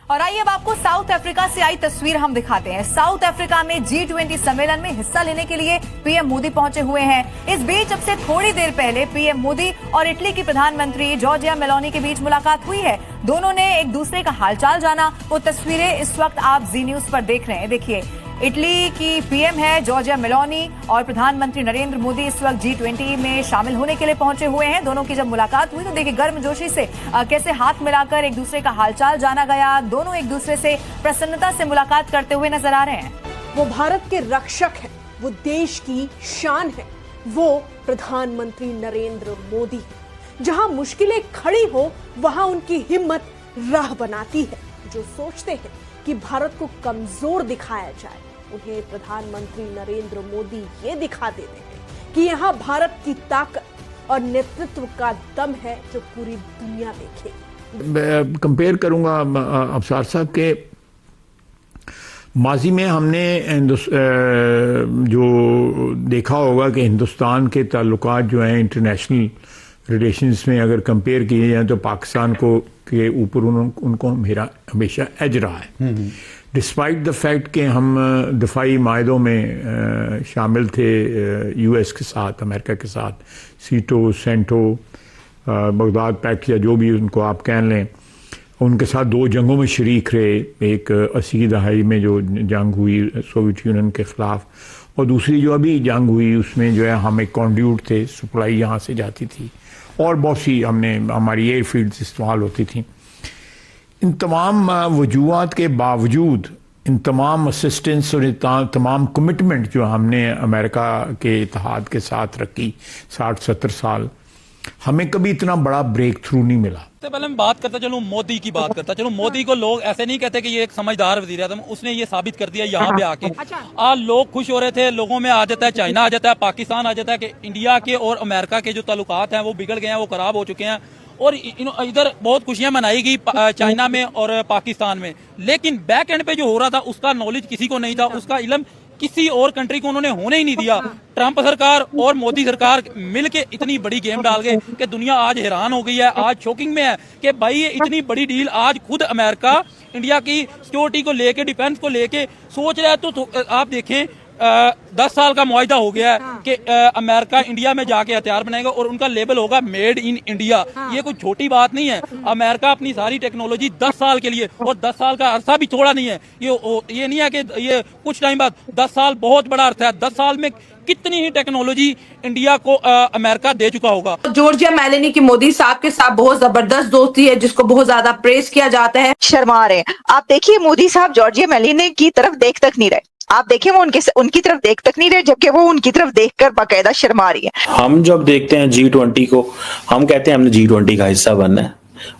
और आइए अब आपको साउथ अफ्रीका से आई तस्वीर हम दिखाते हैं। साउथ अफ्रीका में G20 सम्मेलन में हिस्सा लेने के लिए पीएम मोदी पहुंचे हुए हैं। इस बीच अब से थोड़ी देर पहले पीएम मोदी और इटली की प्रधानमंत्री जॉर्जिया मेलोनी के बीच मुलाकात हुई है। दोनों ने एक दूसरे का हालचाल जाना। वो तस्वीरें इस वक्त आप जी न्यूज पर देख रहे हैं। देखिए, इटली की पीएम है जॉर्जिया मेलोनी और प्रधानमंत्री नरेंद्र मोदी इस वक्त G20 में शामिल होने के लिए पहुंचे हुए हैं। दोनों की जब मुलाकात हुई तो देखिए गर्मजोशी से कैसे हाथ मिलाकर एक दूसरे का हालचाल जाना गया। दोनों एक दूसरे से प्रसन्नता से मुलाकात करते हुए नजर आ रहे हैं। वो भारत के रक्षक हैं, वो देश की शान है, वो प्रधानमंत्री नरेंद्र मोदी। जहां मुश्किलें खड़ी हो वहां उनकी हिम्मत राह बनाती है। जो सोचते हैं कि भारत को कमजोर दिखाया जाए, उन्हें प्रधानमंत्री नरेंद्र मोदी ये दिखा देते हैं कि यहाँ भारत की ताकत और नेतृत्व का दम है जो पूरी दुनिया देखेगी। कंपेयर करूंगा अफसार साहब के माजी में हमने जो देखा होगा कि हिंदुस्तान के ताल्लुकात जो हैं इंटरनेशनल रिलेशंस में अगर कंपेयर किए जाए तो पाकिस्तान को के ऊपर उनको मेरा हमेशा एज रहा है। डिस्पाइट द फैक्ट कि हम दफाई मायदों में शामिल थे यूएस के साथ, अमेरिका के साथ, सीटो, सेंटो, बगदाद पैक्ट या जो भी उनको आप कह लें, उनके साथ दो जंगों में शरीक रहे। एक 80 की दहाई में जो जंग हुई सोवियत यूनियन के ख़िलाफ़, और दूसरी जो अभी जंग हुई उसमें जो है हम एक कॉन्ड्यूट थे, सप्लाई यहाँ से जाती थी और बहुत सी हमारी एयरफील्ड इस्तेमाल होती थी। इन तमाम वजूहात के बावजूद, इन तमाम असिस्टेंस और तमाम कमिटमेंट जो हमने अमेरिका के इत्तेहाद के साथ रखी 60-70 साल, हमें कभी इतना बड़ा ब्रेक थ्रू नहीं मिला। सबसे पहले मैं बात करता चलूं मोदी की बात करता चलूं। मोदी को लोग ऐसे नहीं कहते कि ये एक समझदार वजीर आज़म, उसने ये साबित कर दिया यहाँ पे आके। आज लोग खुश हो रहे थे, लोगों में आ जाता है चाइना, आ जाता है पाकिस्तान, आ जाता है कि इंडिया के और अमेरिका के जो ताल्लुकात हैं वो बिगड़ गए हैं, वो खराब हो चुके हैं। और इधर बहुत खुशियां मनाई गई चाइना में और पाकिस्तान में, लेकिन बैक एंड पे जो हो रहा था उसका नॉलेज किसी को नहीं था, उसका इल्म किसी और कंट्री को उन्होंने होने ही नहीं दिया। ट्रंप सरकार और मोदी सरकार मिलके इतनी बड़ी गेम डाल गए कि दुनिया आज हैरान हो गई है, आज शॉकिंग में है कि भाई ये इतनी बड़ी डील आज खुद अमेरिका इंडिया की सिक्योरिटी को लेके, डिफेंस को लेके सोच रहा है। तो आप देखें 10 साल का मुआहिदा हो गया है कि अमेरिका इंडिया में जाके हथियार बनाएगा और उनका लेबल होगा मेड इन इंडिया। ये कोई छोटी बात नहीं है। अमेरिका अपनी सारी टेक्नोलॉजी 10 साल के लिए, और 10 साल का अरसा भी थोड़ा नहीं है, ये नहीं है कि ये कुछ टाइम बाद, 10 साल बहुत बड़ा अरसा है। 10 साल में कितनी ही टेक्नोलॉजी इंडिया को अमेरिका दे चुका होगा। जॉर्जिया मेलोनी की मोदी साहब के साथ बहुत जबरदस्त दोस्ती है, जिसको बहुत ज्यादा प्रेस किया जाता है। शर्मा रहे हैं आप, देखिए मोदी साहब जॉर्जिया मेलोनी की तरफ देख तक नहीं रहे। आप देखिए वो उनकी तरफ देख तक नहीं रहे, जबकि वो उनकी तरफ देखकर बाकायदा शर्मा रही है। हम जब देखते हैं G20 को, हम कहते हैं हमने G20 का हिस्सा बनना है।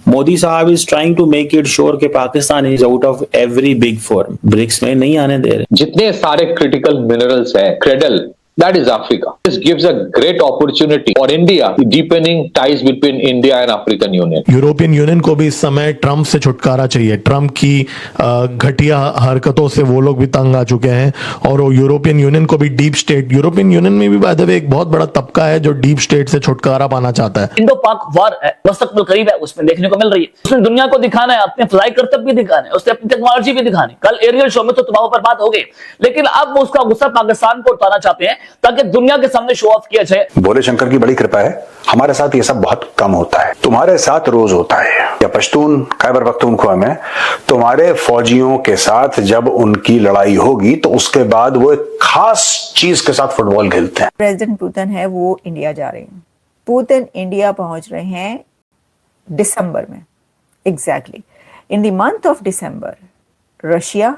मोदी साहब is trying to make it sure कि Pakistan is out of every big forum, BRICS में नहीं आने दे रहे। जितने सारे क्रिटिकल मिनरल्स हैं, cradle, that is Africa. This gives a great opportunity for India deepening ties between India and African Union. European union को भी इस समय ट्रंप से छुटकारा चाहिए। ट्रंप की घटिया हरकतों से वो लोग भी तंग आ चुके हैं, और वो यूरोपियन यूनियन को भी डीप स्टेट, यूरोपियन यूनियन में भी बाय द वे एक बहुत बड़ा तबका है जो डीप स्टेट से छुटकारा पाना चाहता है। इंडो पाक वार है, मुस्तकबिल करीब है, उसमें देखने को मिल रही है। उसने दुनिया को दिखाना है, अपने फ्लाई करतब भी दिखाना है, उसने अपनी टेक्नोलॉजी भी दिखानी। कल एरियल शो में तो तबाह बर्बाद हो गए, लेकिन अब वो उसका गुस्सा पाकिस्तान को उतारना चाहते हैं ताकि दुनिया के सामने शो ऑफ किया जाए। भोले शंकर की बड़ी कृपा है, हमारे साथ ये सब बहुत कम होता है, तुम्हारे साथ रोज होता है। या पश्तून खैबर पख्तूनख्वा में तुम्हारे फौजियों के साथ जब उनकी लड़ाई होगी तो उसके बाद वो एक खास चीज के साथ फुटबॉल खेलते हैं। प्रेसिडेंट पुतिन है वो इंडिया जा रहे हैं। पुतिन इंडिया पहुंच रहे हैं दिसंबर में, exactly in the month of December. Russia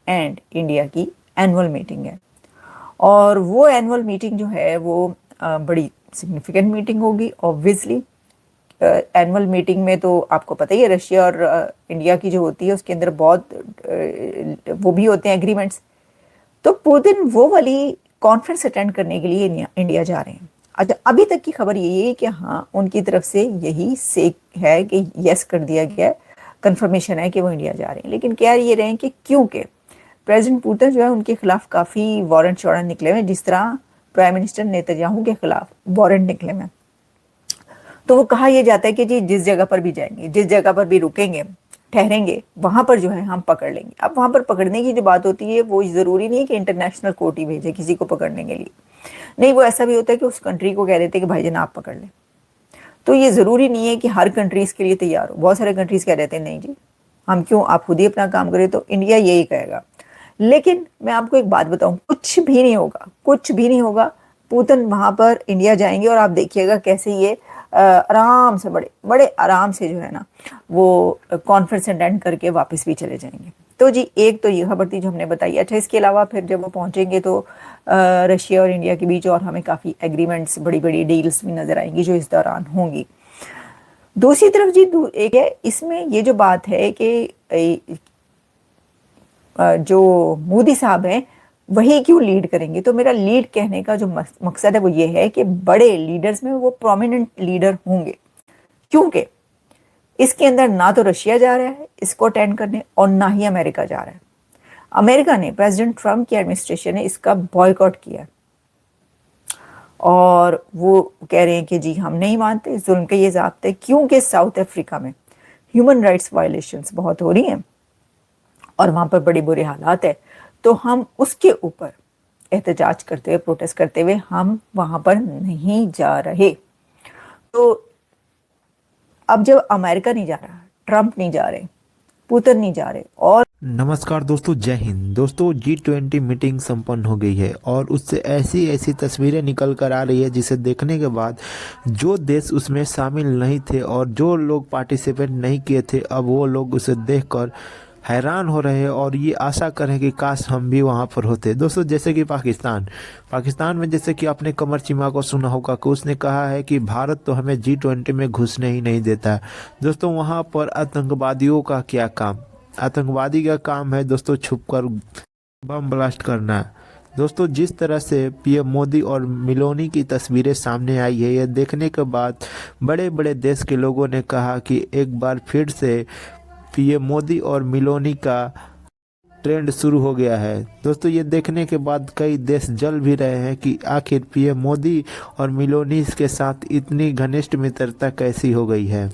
and India की एनुअल मीटिंग है, और वो एनुअल मीटिंग जो है वो बड़ी सिग्निफिकेंट मीटिंग होगी। ऑब्वियसली एनुअल मीटिंग में तो आपको पता ही है रशिया और इंडिया की जो होती है उसके अंदर बहुत वो भी होते हैं एग्रीमेंट्स। तो पुतिन वो वाली कॉन्फ्रेंस अटेंड करने के लिए इंडिया जा रहे हैं। अच्छा, अभी तक की खबर यही है कि हाँ उनकी तरफ से यही से है कि यस कर दिया गया, कंफर्मेशन है कि वो इंडिया जा रहे हैं। लेकिन कह ये रहे हैं कि क्योंकि प्रेसिडेंट पुतिन जो है उनके खिलाफ काफ़ी वारंट शॉरंट निकले हुए, जिस तरह प्राइम मिनिस्टर नेतन्याहू के खिलाफ वारंट निकले हुए। तो वो कहा यह जाता है कि जी जिस जगह पर भी जाएंगे, जिस जगह पर भी रुकेंगे, ठहरेंगे वहां पर जो है हम पकड़ लेंगे। अब वहां पर पकड़ने की जो बात होती है वो जरूरी नहीं है कि इंटरनेशनल कोर्ट ही भेजे किसी को पकड़ने के लिए, नहीं, वो ऐसा भी होता है कि उस कंट्री को कह देते हैं कि भाईजान आप पकड़ लें। तो ये जरूरी नहीं है कि हर कंट्रीज के लिए तैयार हो। बहुत सारे कंट्रीज कह देते हैं नहीं जी हम क्यों, आप खुद ही अपना काम करें। तो इंडिया यही कहेगा। लेकिन मैं आपको एक बात बताऊं, कुछ भी नहीं होगा, कुछ भी नहीं होगा। पुतिन वहां पर इंडिया जाएंगे और आप देखिएगा कैसे ये आराम से बड़े बड़े आराम से जो है ना वो कॉन्फ्रेंस अटेंड करके वापस भी चले जाएंगे। तो जी एक तो ये खबर थी जो हमने बताई। अच्छा, इसके अलावा फिर जब वो पहुंचेंगे तो रशिया और इंडिया के बीच और हमें काफ़ी एग्रीमेंट्स, बड़ी बड़ी डील्स भी नज़र आएंगी जो इस दौरान होंगी। दूसरी तरफ जी एक है इसमें ये जो बात है कि जो मोदी साहब हैं वही क्यों लीड करेंगे। तो मेरा लीड कहने का जो मकसद है वो ये है कि बड़े लीडर्स में वो प्रोमिनेंट लीडर होंगे, क्योंकि इसके अंदर ना तो रशिया जा रहा है इसको अटेंड करने और ना ही अमेरिका जा रहा है। अमेरिका ने, प्रेसिडेंट ट्रम्प की एडमिनिस्ट्रेशन ने इसका बॉयकॉट किया और वो कह रहे हैं कि जी हम नहीं मानते जुल्म के ये ज़ाब्ते, क्योंकि साउथ अफ्रीका में ह्यूमन राइट्स वायलेशंस बहुत हो रही हैं और वहाँ पर बड़े बुरे हालात है। तो हम उसके ऊपर एहतजाज करते हुए, प्रोटेस्ट करते हुए हम वहाँ पर नहीं जा रहे। तो अब जब अमेरिका नहीं जा रहा, ट्रम्प नहीं जा रहे, पुतिन नहीं जा रहे और नमस्कार दोस्तों, जय हिंद। दोस्तों G20 मीटिंग संपन्न हो गई है और उससे ऐसी ऐसी तस्वीरें निकल कर आ रही है जिसे देखने के बाद जो देश उसमें शामिल नहीं थे और जो लोग पार्टिसिपेट नहीं किए थे अब वो लोग उसे देखकर हैरान हो रहे हैं और ये आशा करें कि काश हम भी वहाँ पर होते। दोस्तों जैसे कि पाकिस्तान में जैसे कि आपने कमर चीमा को सुना होगा कि उसने कहा है कि भारत तो हमें G20 में घुसने ही नहीं देता। दोस्तों वहाँ पर आतंकवादियों का क्या काम, आतंकवादी का काम है दोस्तों छुपकर बम ब्लास्ट करना। दोस्तों जिस तरह से पीएम मोदी और मिलोनी की तस्वीरें सामने आई है, यह देखने के बाद बड़े बड़े देश के लोगों ने कहा कि एक बार फिर से पीएम मोदी और मिलोनी का ट्रेंड शुरू हो गया है। दोस्तों ये देखने के बाद कई देश जल भी रहे हैं कि आखिर पीएम मोदी और मिलोनी के साथ इतनी घनिष्ठ मित्रता कैसी हो गई है।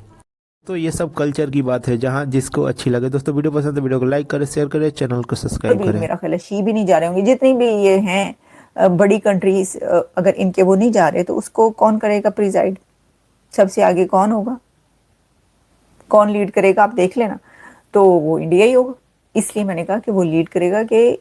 तो ये सब कल्चर की बात है, जहां जिसको अच्छी लगे। दोस्तों वीडियो पसंद है वीडियो को लाइक करें, शेयर करें, चैनल को सब्सक्राइब करें। मेरा ख्याल है शी भी नहीं जा रहे होंगे, जितनी भी ये हैं बड़ी कंट्रीज, अगर इनके वो नहीं जा रहे तो उसको कौन करेगा प्रिजाइड, सबसे आगे कौन होगा, कौन लीड करेगा, आप देख लेना। तो वो इंडिया ही होगा। इसलिए मैंने कहा कि वो लीड करेगा कि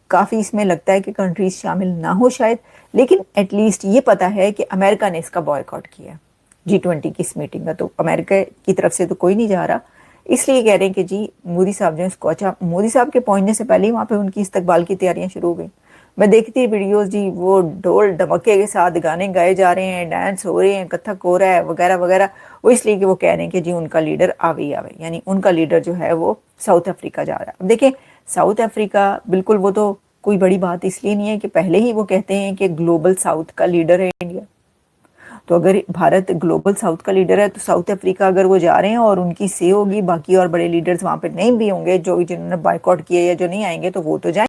काफ़ी इसमें लगता है कि कंट्रीज शामिल ना हो शायद, लेकिन एटलीस्ट ये पता है कि अमेरिका ने इसका बॉयकॉट किया G20 की इस मीटिंग का। तो अमेरिका की तरफ से तो कोई नहीं जा रहा, इसलिए कह रहे हैं कि जी मोदी साहब जो इसको, अच्छा मोदी साहब के पहुंचने से पहले ही वहाँ पे उनकी इस्तकबाल की तैयारियां शुरू हो गई। मैं देखती थी वीडियोस जी, वो ढोल ढमके के साथ गाने गाए जा रहे हैं, डांस हो रहे हैं, कथक हो रहा है वगैरह वगैरह। वो इसलिए कि वो कह रहे हैं कि जी उनका लीडर आवे ही आवे, यानी उनका लीडर जो है वो साउथ अफ्रीका जा रहा है। अब देखें साउथ अफ्रीका बिल्कुल वो तो कोई बड़ी बात इसलिए नहीं है कि पहले ही वो कहते हैं कि ग्लोबल साउथ का लीडर है इंडिया। तो अगर भारत ग्लोबल साउथ का लीडर है तो साउथ अफ्रीका अगर वो जा रहे हैं और उनकी से होगी, बाकी और बड़े लीडर्स वहाँ पे नहीं भी होंगे जो जिन्होंने बायकॉट किया या जो नहीं आएंगे तो वो तो जाए।